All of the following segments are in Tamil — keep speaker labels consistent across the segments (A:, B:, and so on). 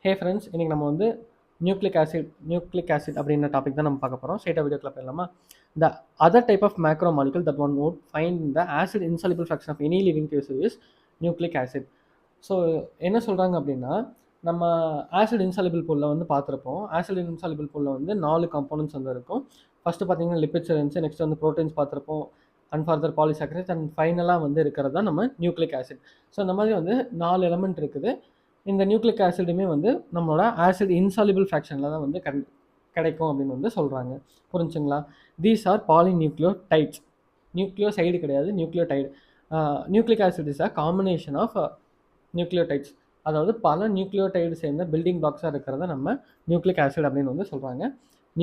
A: ஹே ஃப்ரெண்ட்ஸ், இன்றைக்கி நம்ம வந்து நியூக்ளிக் ஆசிட் அப்படின்ற டாபிக் தான் நம்ம பார்க்க போகிறோம். ஸ்ட்ரெயிட்டாக வீடியோக்குள்ள போயிடலாமா? The other type of macromolecule that one would find the acid insoluble fraction of any living tissue is nucleic acid. So என்ன சொல்கிறாங்க அப்படின்னா, நம்ம ஆசிட் இன்சால்யூபிள் பூலில் வந்து பார்த்துருப்போம். ஆசிட் இன்சால்யூபிள் பூலில் வந்து 4 காம்போனன்ட்ஸ் வந்து இருக்கும். ஃபஸ்ட்டு பார்த்தீங்கன்னா லிப்பிட்ஸ் இருந்துச்சு, நெக்ஸ்ட் வந்து ப்ரோட்டீன்ஸ் பார்த்துருப்போம், அண்ட் ஃபர்தர் பாலிசாக்கரைட்ஸ், அண்ட் ஃபைனலாக வந்து இருக்கிறது தான் நம்ம நியூக்ளிக் ஆசிட். ஸோ இந்த மாதிரி வந்து 4 எலமெண்ட் இருக்குது. இந்த நியூக்ளிக் ஆசிடுமே வந்து நம்மளோட ஆசிட் இன்சால்யூபிள் ஃப்ராக்ஷனில் தான் வந்து கிடைக்கும் அப்படின்னு வந்து சொல்கிறாங்க. புரிஞ்சுங்களா? These are polynucleotides. நியூக்ளியோசைடு கிடையாது, nucleotide. Nucleic acid is a combination of nucleotides. அதாவது பல நியூக்ளியோடைடு சேர்ந்த பில்டிங் பிளாக்ஸாக இருக்கிறத நம்ம நியூக்ளிக் ஆசிட் அப்படின்னு வந்து சொல்கிறாங்க.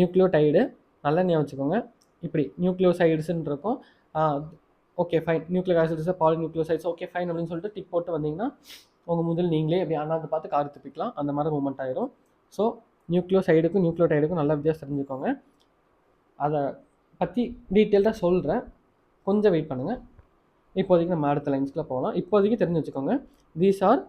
A: நியூக்ளியோடைடு நல்லா ஞாபகம் வச்சுக்கோங்க. இப்படி நியூக்ளியோசைட்ஸ்ன்னு இருக்கும். Okay fine, nucleic acid is polynucleosides, okay fine அப்படின்னு சொல்லிட்டு டிக் போட்டு வந்தீங்கன்னா உங்கள் முதல் நீங்களே எப்படி அண்ணாந்து பார்த்து கார் துப்பிக்கலாம், அந்த மாதிரி மூமெண்ட் ஆயிரும். ஸோ நியூக்ளியோசைடுக்கும் நியூக்ளியோடைடுக்கும் நல்லா வித்தியாசம் தெரிஞ்சுக்கோங்க. அதை பற்றி டீட்டெயில்டாக சொல்கிறேன், கொஞ்சம் வெயிட் பண்ணுங்கள். இப்போதைக்கு நம்ம அடுத்த லைன்ஸ்க்குள்ள போகலாம். இப்போதைக்கு தெரிஞ்சு வச்சுக்கோங்க, தீஸ் ஆர்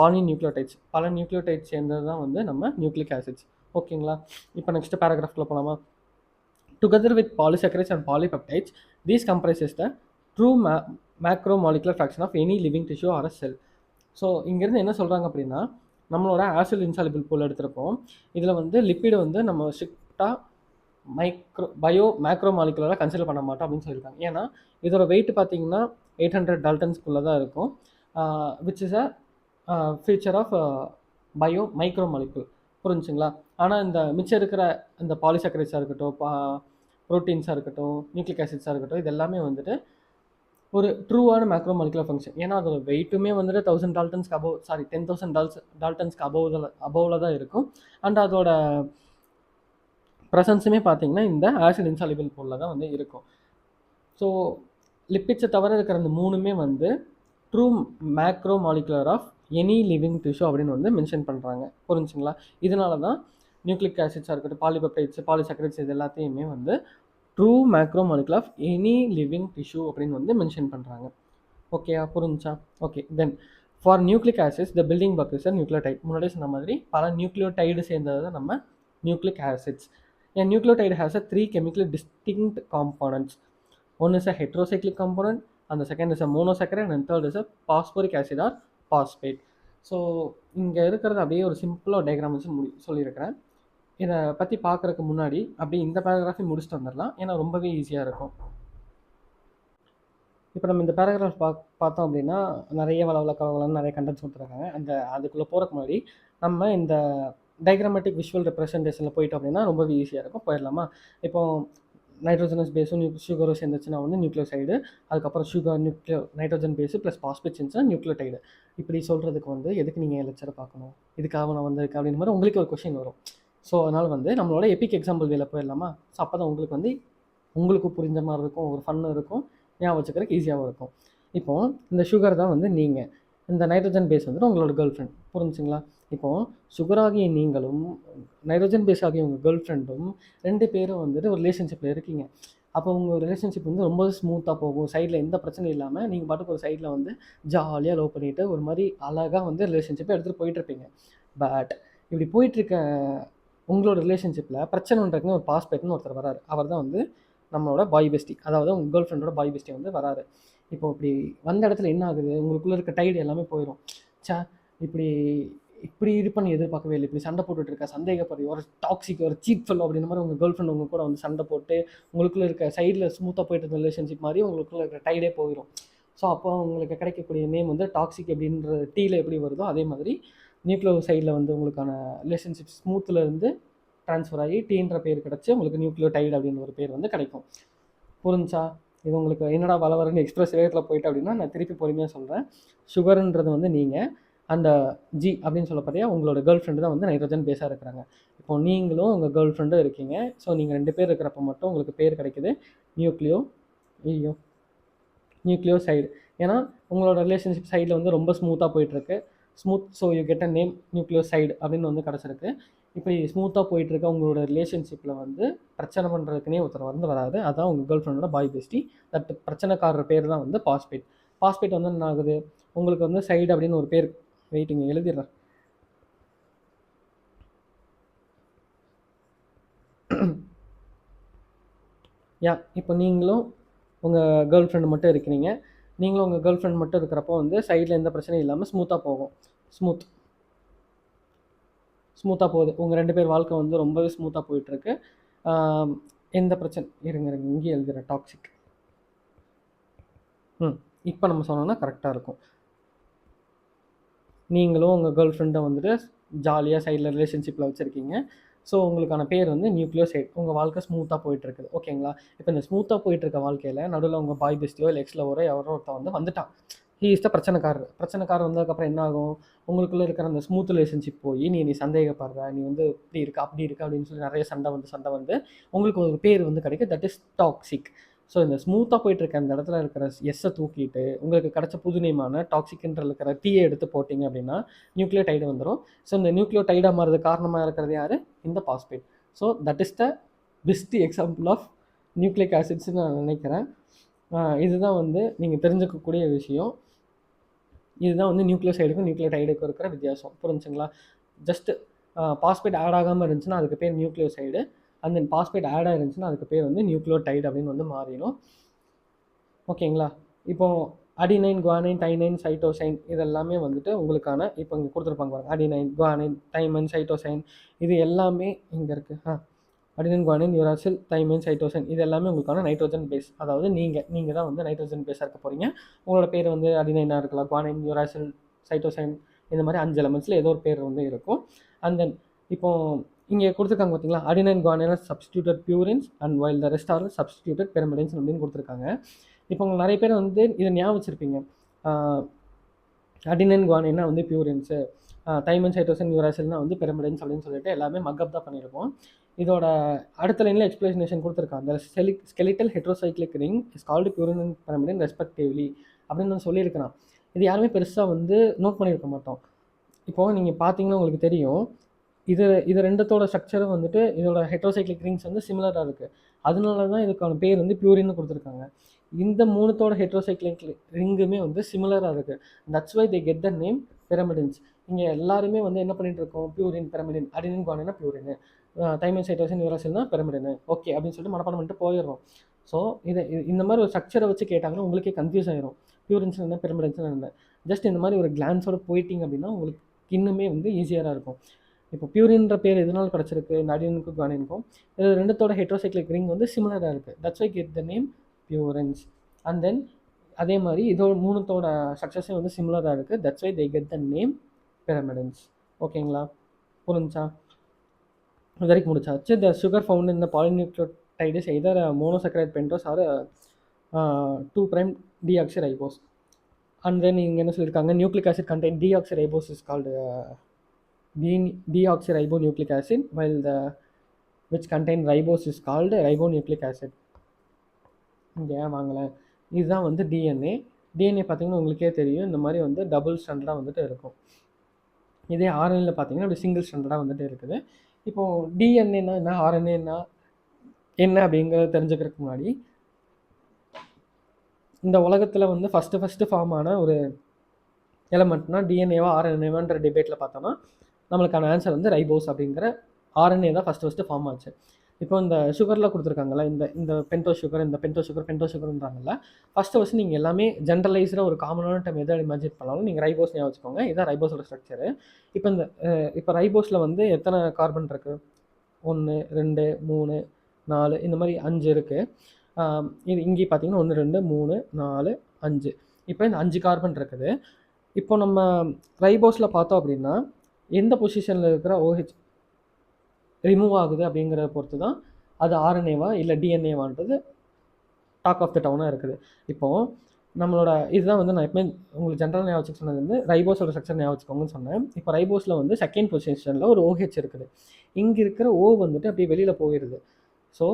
A: பாலிநியூக்ளியோடைட்ஸ். பல நியூக்ளியோடைட்ஸ் சேர்ந்தது தான் வந்து நம்ம நியூக்ளிக் ஆசிட்ஸ். ஓகேங்களா? இப்போ நெக்ஸ்ட் பேராகிராஃப்ல போகலாமா? Together with polysaccharides and polypeptides, these comprises the true macromolecular fraction of any living tissue or a cell. So இங்கேருந்து என்ன சொல்கிறாங்க அப்படின்னா, நம்மளோட ஆசிட் இன்சால்யூபிள் பூல் எடுத்திருப்போம். இதில் வந்து லிப்பிடு வந்து நம்ம ஸ்ட்ரிக்டாக மேக்ரோ மாலிகுலராக கன்சிடர் பண்ண மாட்டோம் அப்படின்னு சொல்லியிருக்காங்க. ஏன்னா இதோட வெயிட் பார்த்தீங்கன்னா 800 டால்டன்ஸ்குள்ளே தான் இருக்கும், which is a feature of micro molecule. புரிஞ்சுங்களா? ஆனால் இந்த மிச்சம் இருக்கிற இந்த பாலிசாக்கரைட்ஸாக இருக்கட்டும், ப்ரோட்டீன்ஸாக இருக்கட்டும், நியூக்ளிக் ஆசிட்ஸாக இருக்கட்டும், இது எல்லாமே வந்துட்டு ஒரு ட்ரூவான மேக்ரோ மாலிகுலர் ஃபங்க்ஷன். ஏன்னா அதோட வெயிட்டுமே வந்துட்டு 1000 டால்டன்ஸ்க்கு அபவ், 10,000 டால்டன்ஸ்க்கு அபவ்வில் தான் இருக்கும். அண்ட் அதோட ப்ரெசன்ஸுமே பார்த்தீங்கன்னா இந்த ஆசிட் இன்சால்யூபிள் பூலில் தான் வந்து இருக்கும். ஸோ லிப்பிட்ஸை தவிர இருக்கிற அந்த மூணுமே வந்து true macro molecular of any living tissue அப்படின்னு வந்து மென்ஷன் பண்ணுறாங்க. புரிஞ்சுங்களா? இதனால தான் நியூக்ளிக் ஆசிட்ஸாக இருக்கட்டும், பாலிபெப்டைட்ஸ், பாலிசாக்கரைட்ஸ், இது எல்லாத்தையுமே வந்து true macro molecule of any living tissue அப்படின்னு வந்து மென்ஷன் பண்ணுறாங்க. ஓகேயா? புரிஞ்சா? Okay. Then for nucleic acids the building block is a nucleotide. முன்னாடியே சொன்ன மாதிரி பல நியூக்ளியோடைடு சேர்ந்தது தான் நம்ம nucleic acids. A nucleotide has a 3 chemically distinct components. One is a heterocyclic component, and the second is a monosaccharide, and third is a phosphoric acid or phosphate. So இங்கே இருக்கிறது அப்படியே ஒரு சிம்பிளாக டயக்ராம் வச்சு சொல்லியிருக்கிறேன். இதை பற்றி பார்க்குறதுக்கு முன்னாடி அப்படியே இந்த பேராகிராஃபை முடிச்சுட்டு வந்துடலாம், ஏன்னா ரொம்பவே ஈஸியாக இருக்கும். இப்போ நம்ம இந்த பேராகிராஃப் பார்த்தோம் அப்படின்னா நிறைய வளவளக்கவளன்னு நிறைய கண்டென்ட்ஸ் கொடுத்துருக்காங்க. அதுக்குள்ளே போகிறதுக்கு முன்னாடி நம்ம இந்த டைக்ராமேட்டிக் விஷுவல் ரெப்ரசன்டேஷனில் போயிட்டோம் அப்படின்னா ரொம்பவே ஈஸியாக இருக்கும். போயிடலாமா? இப்போ நைட்ரோஜனஸ் பேஸும் சுகரும் சேர்ந்துச்சுன்னா வந்து நியூக்ளியோசைடு, அதுக்கப்புறம் sugar, nitrogen base plus phosphate சேர்ந்துச்சுன்னா நியூக்ளியோடைடு. இப்படி சொல்கிறதுக்கு வந்து எதுக்கு நீங்கள் லெக்சரை பார்க்கணும், இதுக்காக நான் வந்திருக்கு அப்படின்ற மாதிரி உங்களுக்கு ஒரு கொஷின் வரும். ஸோ அதனால் வந்து நம்மளோட எபிக் எக்ஸாம்பிள் வேலை போயிடலாமா? ஸோ அப்போ தான் உங்களுக்கு வந்து உங்களுக்கு புரிஞ்ச மாதிரி இருக்கும், ஒரு ஃபன்னு இருக்கும், ஞாபகம் வச்சுக்கிறதுக்கு ஈஸியாகவும் இருக்கும். இப்போது இந்த சுகர் தான் வந்து நீங்கள், இந்த நைட்ரோஜன் பேஸ் வந்துட்டு உங்களோட கேர்ள் ஃப்ரெண்ட். புரிஞ்சுங்களா? இப்போது சுகராகிய நீங்களும் நைட்ரோஜன் பேஸ் ஆகிய உங்கள் கேர்ள் ஃப்ரெண்டும் 2 பேரும் வந்துட்டு ஒரு ரிலேஷன்ஷிப்பில் இருக்கீங்க. அப்போ உங்கள் ரிலேஷன்ஷிப் வந்து ரொம்ப ஸ்மூத்தாக போகும், சைடில் எந்த பிரச்சனையும் இல்லாமல் நீங்கள் பாட்டுக்கு ஒரு சைடில் வந்து ஜாலியாக லவ் பண்ணிவிட்டு ஒரு மாதிரி அழகாக வந்து ரிலேஷன்ஷிப்பை எடுத்துகிட்டு போயிட்டுருப்பீங்க. பட் இப்படி போயிட்டுருக்க உங்களோட ரிலேஷன்ஷிப்பில் பிரச்சனைன்றதுன்னு ஒரு பாஸ்பேட்னு ஒருத்தர் வராரு. அவர் தான் வந்து நம்மளோட பாய் பெஸ்டி, அதாவது உங்கள் கேர்ள் ஃப்ரெண்டோட பாய் பெஸ்டி வந்து வராரு. இப்போ இப்படி வந்த இடத்துல என்ன ஆகுது, உங்களுக்குள்ளே இருக்க டைடு எல்லாமே போயிடும். இப்படி இருப்பேன்னு எதிர்பார்க்கவே இல்லை, இப்படி சண்டை போட்டுட்டு இருக்க, சந்தேகப்படுற ஒரு டாக்ஸிக், ஒரு சீட் ஃபெல்லோ அப்படின்ற மாதிரி உங்கள் கேர்ள் ஃப்ரெண்ட் உங்கள் கூட வந்து சண்டை போட்டு உங்களுக்குள்ளே இருக்க சைடில் ஸ்மூத்தாக போயிட்டு இருக்க ரிலேஷன்ஷிப் மாதிரி உங்களுக்குள்ளே இருக்க டைடே போயிடும். ஸோ அப்போ உங்களுக்கு கிடைக்கக்கூடிய நேம் வந்து டாக்ஸிக் அப்படின்ற டீயில் எப்படி வருதோ அதே மாதிரி நியூக்ளியோ சைடில் வந்து உங்களுக்கான ரிலேஷன்ஷிப் ஸ்மூத்தில் இருந்து ட்ரான்ஸ்ஃபர் ஆகி டீன்ற பேர் கிடச்சி உங்களுக்கு நியூக்ளியோடைடு அப்படின்னு ஒரு பேர் வந்து கிடைக்கும். புரிஞ்சா? இது உங்களுக்கு என்னடா வளவரன்னு எக்ஸ்பிரஸ் வேகத்தில் போயிட்டு அப்படின்னா நான் திருப்பி பொறுமையாக சொல்கிறேன். சுகருன்றது வந்து நீங்கள், அந்த ஜி அப்படின்னு சொல்ல பார்த்தியா உங்களோட கேர்ள் ஃப்ரெண்டு தான் வந்து நைட்ரோஜன் பேஸாக இருக்கிறாங்க. இப்போ நீங்களும் உங்கள் கேர்ள் ஃப்ரெண்டும் இருக்கீங்க. ஸோ நீங்கள் 2 பேர் இருக்கிறப்ப மட்டும் உங்களுக்கு பேர் கிடைக்குது நியூக்ளியோசைடு. ஏன்னா உங்களோட ரிலேஷன்ஷிப் சைடில் வந்து ரொம்ப ஸ்மூத்தாக போயிட்டுருக்கு, so you get a name nucleoside அப்படின்னு வந்து கிடச்சிருக்கு. இப்படி ஸ்மூத்தாக போயிட்டுருக்க உங்களோட ரிலேஷன்ஷிப்பில் வந்து பிரச்சனை பண்ணுறதுக்குனே ஒருத்தர் வந்து வராது, அதான் உங்கள் கேர்ள் ஃப்ரெண்டோட பாய் பெஸ்டி. தட் பிரச்சனைக்காரர் பேர் தான் வந்து பாஸ்பேட். பாஸ்பேட் வந்து என்ன ஆகுது, உங்களுக்கு வந்து சைடு அப்படின்னு ஒரு பேர், வெயிட்டிங்க எழுதிடுறேன். இப்போ நீங்களும் உங்கள் கேர்ள் ஃப்ரெண்டு மட்டும் இருக்கிறீங்க. நீங்களும் உங்கள் கேர்ள் ஃப்ரெண்ட் மட்டும் இருக்கிறப்போ வந்து சைடில் எந்த பிரச்சனையும் இல்லாமல் ஸ்மூத்தாக போகும். ஸ்மூத்தாக போகுது. உங்கள் 2 பேர் வாழ்க்கை வந்து ரொம்பவே ஸ்மூத்தாக போயிட்டுருக்கு. எந்த பிரச்சனை இருங்க இங்கேயே எழுதுகிறேன் டாக்ஸிக். இப்போ நம்ம சொன்னோம்னா கரெக்டாக இருக்கும். நீங்களும் உங்கள் கேர்ள் ஃப்ரெண்டை வந்துட்டு ஜாலியாக சைடில் ரிலேஷன்ஷிப்பில் வச்சுருக்கீங்க. ஸோ உங்களுக்கான பேர் வந்து நியூக்ளியோசைட். உங்கள் வாழ்க்கை ஸ்மூத்தாக போயிட்டுருக்குது. ஓகேங்களா? இப்போ இந்த ஸ்மூத்தாக போயிட்டுருக்க வாழ்க்கையில் நடுவில் உங்கள் பாய் பெஸ்டியோ இல்லை எக்ஸ் லவரோ யாரோ ஒருத்தன் வந்துட்டான். ஹீ இஸ் த பிரச்சனைக்காரர் வந்ததுக்கப்புறம் என்ன ஆகும்? உங்களுக்குள்ளே இருக்கிற அந்த ஸ்மூத் ரிலேஷன்ஷிப் போய் நீ சந்தேகப்படுற, நீ வந்து இப்படி இருக்கா அப்படி இருக்கா அப்படின்னு சொல்லி நிறைய சண்டை வந்து உங்களுக்கு ஒரு பேர் வந்து கிடைக்கும். That is toxic. ஸோ இந்த ஸ்மூத்தாக போயிட்டுருக்க அந்த இடத்துல இருக்கிற எஸ்ஸை தூக்கிட்டு உங்களுக்கு கிடச்ச புது நேமான டாக்ஸிக்ன்ற இருக்கிற டீயை எடுத்து போட்டிங்க அப்படின்னா நியூக்ளியோடைடு வந்துடும். ஸோ இந்த நியூக்ளியோடைடாக மாறுறது காரணமாக இருக்கிறது யார்? இந்த phosphate. So that is the best example of nucleic ஆசிட்ஸ்ன்னு நான் நினைக்கிறேன். இதுதான் வந்து நீங்கள் தெரிஞ்சுக்கக்கூடிய விஷயம். இதுதான் வந்து நியூக்ளியோசைடுக்கும் நியூக்ளியோடைடுக்கும் இருக்கிற வித்தியாசம். புரிஞ்சுங்களா? ஜஸ்ட்டு பாஸ்பேட் ஆட் ஆகாமல் இருந்துச்சுன்னா அதுக்கு பேர் nucleoside. And then phosphate add ஆகிருந்துச்சுன்னா அதுக்கு பேர் வந்து நியூக்ளியோடைடு அப்படின்னு வந்து மாறிடும். ஓகேங்களா? இப்போ அடினைன், குவானைன், தைனைன், சைட்டோசைன் இதெல்லாமே வந்துட்டு உங்களுக்கான இப்போ இங்கே கொடுத்துருப்பாங்க பாருங்கள். அடினைன், குவானைன், தைமைன், சைட்டோசைன் இது எல்லாமே இங்கே இருக்குது. Adenine, guanine, uracil, thymine, cytosine இது எல்லாமே உங்களுக்கான நைட்ரோஜன் பேஸ். அதாவது நீங்கள் தான் வந்து நைட்ரோஜன் பேஸாக இருக்க போகிறீங்க. உங்களோட பேர் வந்து அடினைனாக இருக்கலாம், குவானைன், யூராசில், சைட்டோசைன் இந்த மாதிரி 5 எலமெண்ட்ஸில் ஏதோ ஒரு பேர் வந்து இருக்கும். அண்ட் தென் இப்போ இங்கே கொடுத்துருக்காங்க பார்த்தீங்களா? Adenine, guanine substituted purines and while the rest are substituted pyrimidines அப்படின்னு கொடுத்துருக்காங்க. இப்போ உங்களுக்கு நிறைய பேர் வந்து இதை ஞாபகம் வச்சுருப்பீங்க. அடினைன், குவானைன்னா வந்து பியூரின்ஸு, தைமைன், சைட்டோசைன், யூராசில்னா வந்து பெரமிடின்ஸ் அப்படின்னு சொல்லிட்டு எல்லாமே மக்கப் தான் பண்ணியிருக்கோம். இதோட அடுத்த லைனில் எக்ஸ்பிளனேஷன் கொடுத்துருக்காங்க. அந்த skeletal heterocyclic ring is called purine and pyrimidine respectively அப்படின்னு நான் சொல்லியிருக்கிறேன். இது யாருமே பெருசாக வந்து நோட் பண்ணியிருக்க மாட்டோம். இப்போது நீங்கள் பார்த்தீங்கன்னா உங்களுக்கு தெரியும், இது ரெண்டத்தோட ஸ்ட்ரக்சரும் வந்துட்டு இதோட ஹெட்ரோசைக்ளிக் ரிங்ஸ் வந்து சிமிலராக இருக்குது. அதனால தான் இதுக்கான பேர் வந்து பியூரின்னு கொடுத்துருக்காங்க. இந்த 3தோட ஹெட்ரோசைக்ளிக் ரிங்குமே வந்து சிமிலராக இருக்குது. That's why they get the name pyrimidines. இங்கே எல்லாருமே வந்து என்ன பண்ணிட்டு இருக்கோம்? பியூரின், பிரமிடின், அடினின், குவானினா பியூரின், தைமைன், சைட்டோசின், யூராசில்னா பிரமிடின். ஓகே அப்படின்னு சொல்லிட்டு மனப்பாடம் பண்ணிட்டு போயிடுறோம். ஸோ இந்த மாதிரி ஒரு ஸ்ட்ரக்சரை வச்சு கேட்டாங்கன்னா உங்களுக்கே கன்ஃபியூஸ் ஆயிரும். பியூரின்ஸ் என்ன, பிரமிடின்ஸ் என்ன. ஜஸ்ட் இந்த மாதிரி ஒரு கிளான்ஸோட போயிட்டீங்க அப்படின்னா உங்களுக்கு இன்னுமே வந்து ஈஸியாக இருக்கும். இப்போ பியூரின்ற பேர் எதனால் கிடச்சிருக்கு? இந்த அடினினுக்கும் குவானினுக்கும் இது ரெண்டுத்தோட ஹெட்ரோசைக்ளிக் ரிங் வந்து சிமிலராக இருக்குது. That's why get the name purines. And then அதே மாதிரி இதோட 3தோட ஸ்ட்ரக்சர்ஸே வந்து சிமிலராக இருக்குது. That's why they get the name pyrimidines. ஓகேங்களா? புரிஞ்சா? இது வரைக்கும் முடிச்சாச்சு. த சுகர் ஃபவுண்ட் இந்த polynucleotide is either monosaccharide pentose or 2' deoxyribose. And then இங்கே என்ன சொல்லியிருக்காங்க? Nucleic acid contain deoxyribose is called deoxyribonucleic acid, while the which contain ribose is called ribonucleic acid. இங்கே வாங்கலை. இதுதான் வந்து டிஎன்ஏ. டிஎன்ஏ பார்த்தீங்கன்னா உங்களுக்கே தெரியும், இந்த மாதிரி வந்து டபுள் ஸ்டாண்டர்டாக வந்துட்டு இருக்கும். இதே ஆர்என்ஏல பார்த்தீங்கன்னா அப்படி சிங்கிள் ஸ்டாண்டர்டாக வந்துட்டு இருக்குது. இப்போது டிஎன்ஏன்னா என்ன, ஆர்என்ஏன்னா என்ன அப்படிங்கிறத தெரிஞ்சுக்கிறதுக்கு முன்னாடி இந்த உலகத்தில் வந்து ஃபஸ்ட்டு ஃபார்ம் ஆன ஒரு எலமெண்ட்னா டிஎன்ஏவா ஆர்என்ஏவான்ற டிபேட்டில் பார்த்தோன்னா நம்மளுக்கான ஆன்சர் வந்து ரைபோஸ் அப்படிங்கிற ஆர்என்ஏ தான் ஃபஸ்ட்டு ஃபார்ம் ஆச்சு. இப்போ இந்த சுகரில் கொடுத்துருக்காங்கல்ல, இந்த பென்டோ சுகர்ன்றாங்கல்ல, ஃபஸ்ட்டு நீங்கள் எல்லாமே ஜென்ரலைஸ்டாக ஒரு காமனான டைம் எதை இமேஜின் பண்ணாலும் நீங்கள் ரைபோஸ் ஞாபகம் வச்சுக்கோங்க. இதுதான் ரைபோஸோட ஸ்ட்ரக்சரு. இப்போ ரைபோஸில் வந்து எத்தனை கார்பன் இருக்குது? 1, 2, 3, 4 இந்த மாதிரி 5 இருக்குது. இது இங்கே பார்த்தீங்கன்னா 1, 2, 3, 4, 5. இப்போ இந்த 5 கார்பன் இருக்குது. இப்போ நம்ம ரைபோஸில் பார்த்தோம் அப்படின்னா எந்த பொசிஷனில் இருக்கிற OH ரிமூவ் ஆகுது அப்படிங்கிறத பொறுத்து தான் அது ஆர்என்ஏவா இல்லை டிஎன்ஏவான்றது டாக் ஆஃப் த டவுனாக இருக்குது. இப்போது நம்மளோட இதுதான் வந்து நான் எப்பவுமே உங்களுக்கு ஜென்ரல் ஞாபகம் வச்சுக்க சொன்னது வந்து ரைபோஸோட ஸ்ட்ரக்சர் ஞாபகம் வச்சுக்கோங்கன்னு சொன்னேன். இப்போ ரைபோஸில் வந்து செகண்ட் பொசிஷனில் ஒரு OH இருக்குது. இங்கே இருக்கிற O வந்துட்டு அப்படியே வெளியில் போயிடுது. ஸோ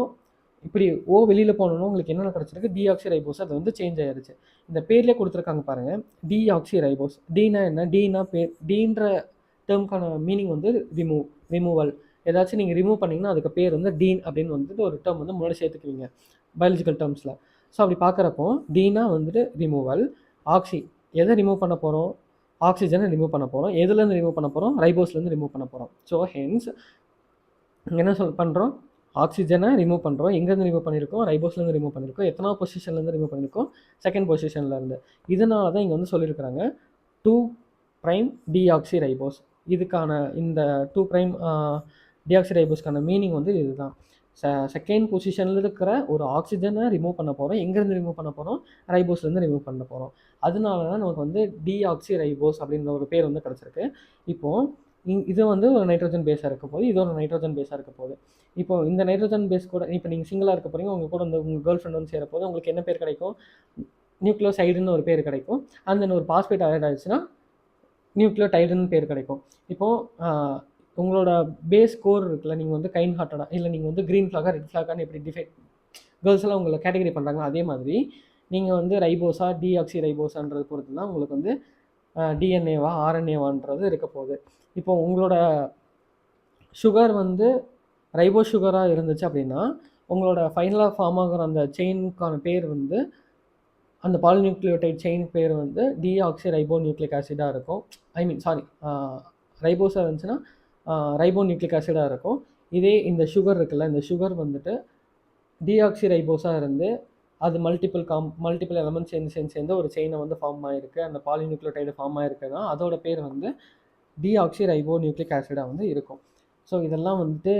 A: இப்படி O வெளியில் போனோன்னா உங்களுக்கு என்னென்ன கிடச்சிருக்கு? டிஆக்சிரைபோஸ். அது வந்து சேஞ்ச் ஆகிடுச்சு. இந்த பேர்லேயே கொடுத்துருக்காங்க பாருங்கள், டிஆக்சிரைபோஸ். டீனா என்ன? டீனா பேர். டீன்ற டேர்முக்கான மீனிங் வந்து ரிமூவல். ஏதாச்சும் நீங்கள் ரிமூவ் பண்ணிங்கன்னா அதுக்கு பேர் வந்து டீன் அப்படின்னு வந்துட்டு ஒரு டேர்ம் வந்து முன்னாடி சேர்த்துக்குவீங்க பயாலஜிக்கல் டேர்ம்ஸில். ஸோ அப்படி பார்க்குறப்போ டீனா வந்துட்டு ரிமூவல். எதை ரிமூவ் பண்ண போகிறோம்? ஆக்சிஜனை ரிமூவ் பண்ண போகிறோம். எதுலேருந்து ரிமூவ் பண்ண போகிறோம்? ரைபோஸ்லேருந்து ரிமூவ் பண்ண போகிறோம். ஸோ ஹென்ஸ் என்ன பண்ணுறோம்? ஆக்சிஜனை ரிமூவ் பண்ணுறோம். எங்கேருந்து ரிமூவ் பண்ணியிருக்கோம்? ரைபோஸ்லேருந்து ரிமூவ் பண்ணியிருக்கோம். எத்தனாவது பொசிஷன்லேருந்து ரிமூவ் பண்ணியிருக்கோம்? செகண்ட் பொசிஷன்லேருந்து. இதனால தான் இங்கே வந்து சொல்லியிருக்கிறாங்க 2' டிஆக்சி ரைபோஸ். இதுக்கான இந்த 2' டிஆக்சி ரைபோஸ்க்கான மீனிங் வந்து இதுதான். செகண்ட் பொசிஷனில் இருக்கிற ஒரு ஆக்சிஜனை ரிமூவ் பண்ண போகிறோம். எங்கேருந்து ரிமூவ் பண்ண போகிறோம்? ரைபோஸ்லேருந்து ரிமூவ் பண்ண போகிறோம். அதனால தான் நமக்கு வந்து டிஆக்சி ரைபோஸ் அப்படின்ற ஒரு பேர் வந்து கிடச்சிருக்கு. இப்போது இது வந்து ஒரு நைட்ரோஜன் பேஸாக இருக்க போகுது, இது ஒரு நைட்ரோஜன் பேஸாக இருக்க போகுது. இப்போ இந்த நைட்ரோஜன் பேஸ் கூட இப்போ நீங்கள் சிங்கிளாக இருக்க போகிறீங்க, உங்கள் கூட உங்கள் கேர்ள் ஃப்ரெண்ட் வந்து சேர போது உங்களுக்கு என்ன பேர் கிடைக்கும்? நியூக்ளியோசைடுன்னு ஒரு பேர் கிடைக்கும். அந்த ஒரு பாஸ்பேட் ஆட் ஆயிடுச்சுன்னா நியூக்ளியோடைடுன்னு பேர் கிடைக்கும். இப்போது உங்களோட பேஸ் கோர் இருக்குல்ல, நீங்கள் வந்து கைண்ட் ஹார்ட்டடாக இல்லை நீங்கள் வந்து க்ரீன் ஃப்ளாகா ரெட் ஃப்ளாகான்னு எப்படி கேர்ள்ஸ் எல்லாம் உங்களை கேட்டகரி பண்ணுறாங்க, அதே மாதிரி நீங்கள் வந்து ரைபோஸா டிஆக்சி ரைபோஸான்றது பொறுத்து தான் உங்களுக்கு வந்து டிஎன்ஏவா ஆர்என்ஏவான்றது இருக்க போகுது. இப்போ உங்களோட சுகர் வந்து ரைபோ சுகராக இருந்துச்சு அப்படின்னா உங்களோட ஃபைனலாக ஃபார்ம் ஆகிற அந்த செயினுக்கான பேர் வந்து அந்த பாலிநியூக்ளியோடைட் செயின் பேர் வந்து டிஆக்சி ரைபோ நியூக்ளிக் ஆசிடாக இருக்கும். ரைபோஸாக இருந்துச்சுன்னா ரைபோ நியூக்ளிக் ஆசிடாக இருக்கும். இதே இந்த சுகர் இருக்குல்ல, இந்த சுகர் வந்துட்டு டிஆக்சி ரைபோஸாக இருந்து அது மல்டிபிள் எலமெண்ட்ஸ் சேர்ந்து ஒரு செயினை வந்து ஃபார்ம் ஆகிருக்கு. அந்த பாலிநியூக்ளியோடைடு ஃபார்ம் ஆகிருக்குன்னா அதோட பேர் வந்து டிஆக்சி ரைபோ நியூக்ளிக் ஆசிடாக வந்து இருக்கும். ஸோ இதெல்லாம் வந்துட்டு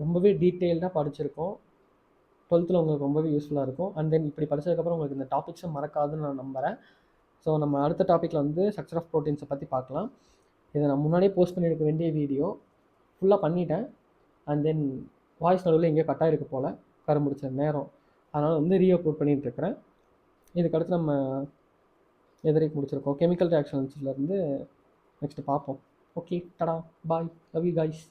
A: ரொம்பவே டீட்டெயில்டாக படிச்சிருக்கோம். 12th உங்களுக்கு ரொம்பவே யூஸ்ஃபுல்லாக இருக்கும். அண்ட் தென் இப்படி படித்ததுக்கப்புறம் உங்களுக்கு இந்த டாபிக்ஸும் மறக்காதுன்னு நான் நம்புகிறேன். ஸோ நம்ம அடுத்த டாப்பிக்கில் வந்து ஸ்ட்ரக்சர் ஆஃப் ப்ரோட்டீன்ஸை பற்றி பார்க்கலாம். இதை நான் முன்னாடியே போஸ்ட் பண்ணியிருக்க வேண்டிய வீடியோ ஃபுல்லாக பண்ணிட்டேன். அண்ட் தென் வாய்ஸ் நடுவில் எங்கேயோ கட்டாயிருக்க போல் கரும்பிடிச்ச நேரம், அதனால் வந்து ரீஅப்லோட் பண்ணிகிட்ருக்கிறேன். இதுக்கடுத்து நம்ம எதிரைக்கு முடிச்சிருக்கோம். கெமிக்கல் ரியாக்ஷன்ஸ்லேருந்து நெக்ஸ்ட்டு பார்ப்போம். ஓகே, டடா, பாய், லவ் யூ கைஸ்.